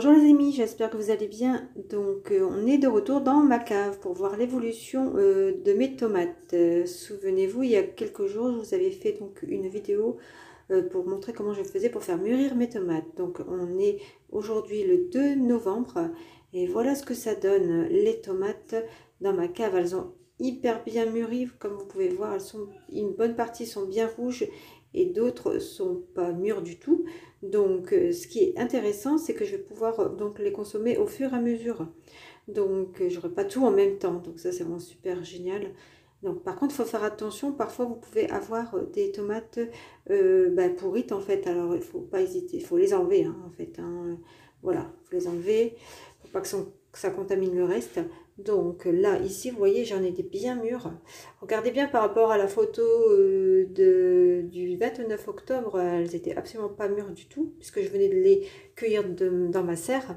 Bonjour les amis, j'espère que vous allez bien. Donc on est de retour dans ma cave pour voir l'évolution de mes tomates. Souvenez-vous, il y a quelques jours, je vous avais fait donc une vidéo pour montrer comment je faisais pour faire mûrir mes tomates. Donc on est aujourd'hui le 2 novembre et voilà ce que ça donne. Les tomates dans ma cave, elles ont hyper bien mûri. Comme vous pouvez voir, une bonne partie sont bien rouges et d'autres sont pas mûres du tout. Donc ce qui est intéressant, c'est que je vais pouvoir donc les consommer au fur et à mesure. Donc j'aurai pas tout en même temps, donc ça c'est vraiment super génial. Donc par contre il faut faire attention, parfois vous pouvez avoir des tomates pourrites en fait, alors il faut pas hésiter, il faut les enlever hein, en fait hein. Voilà, il faut les enlever, faut pas que ça contamine le reste. Donc là ici vous voyez j'en ai des bien mûrs. Regardez bien par rapport à la photo du 29 octobre, elles étaient absolument pas mûres du tout puisque je venais de les cueillir dans ma serre.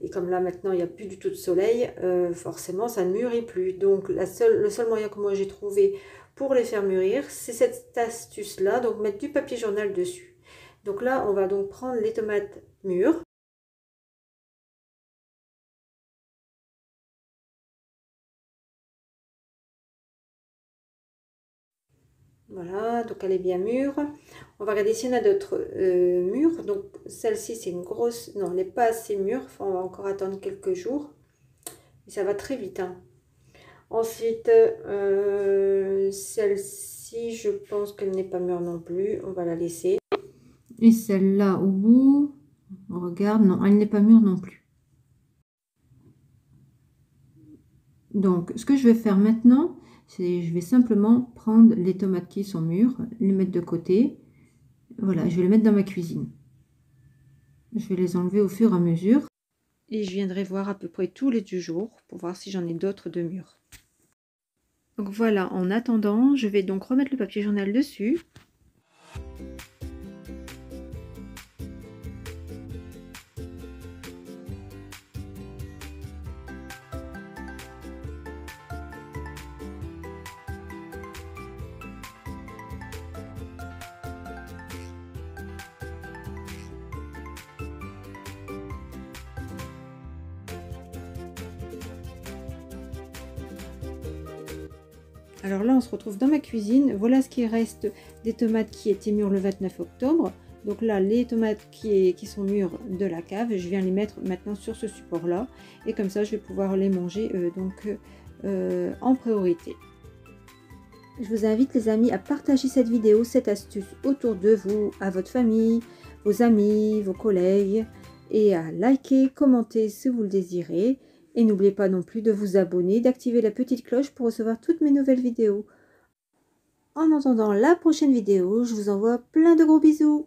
Et comme là maintenant il n'y a plus du tout de soleil, forcément ça ne mûrit plus. Donc le seul moyen que moi j'ai trouvé pour les faire mûrir, c'est cette astuce là, donc mettre du papier journal dessus. Donc là on va donc prendre les tomates mûres. Voilà, donc elle est bien mûre. On va regarder s'il y en a d'autres mûres. Donc celle-ci c'est une grosse, non elle n'est pas assez mûre, enfin, on va encore attendre quelques jours. Et ça va très vite hein. Ensuite, celle-ci, je pense qu'elle n'est pas mûre non plus. On va la laisser. Et celle-là, au bout, on regarde. Non, elle n'est pas mûre non plus. Donc, ce que je vais faire maintenant, c'est je vais simplement prendre les tomates qui sont mûres, les mettre de côté. Voilà, je vais les mettre dans ma cuisine. Je vais les enlever au fur et à mesure. Et je viendrai voir à peu près tous les 2 jours pour voir si j'en ai d'autres de mûrs. Donc voilà, en attendant, je vais donc remettre le papier journal dessus. Alors là, on se retrouve dans ma cuisine. Voilà ce qui reste des tomates qui étaient mûres le 29 octobre. Donc là, les tomates qui sont mûres de la cave, je viens les mettre maintenant sur ce support-là. Et comme ça, je vais pouvoir les manger en priorité. Je vous invite les amis à partager cette vidéo, cette astuce autour de vous, à votre famille, vos amis, vos collègues. Et à liker, commenter si vous le désirez. Et n'oubliez pas non plus de vous abonner, d'activer la petite cloche pour recevoir toutes mes nouvelles vidéos. En attendant la prochaine vidéo, je vous envoie plein de gros bisous.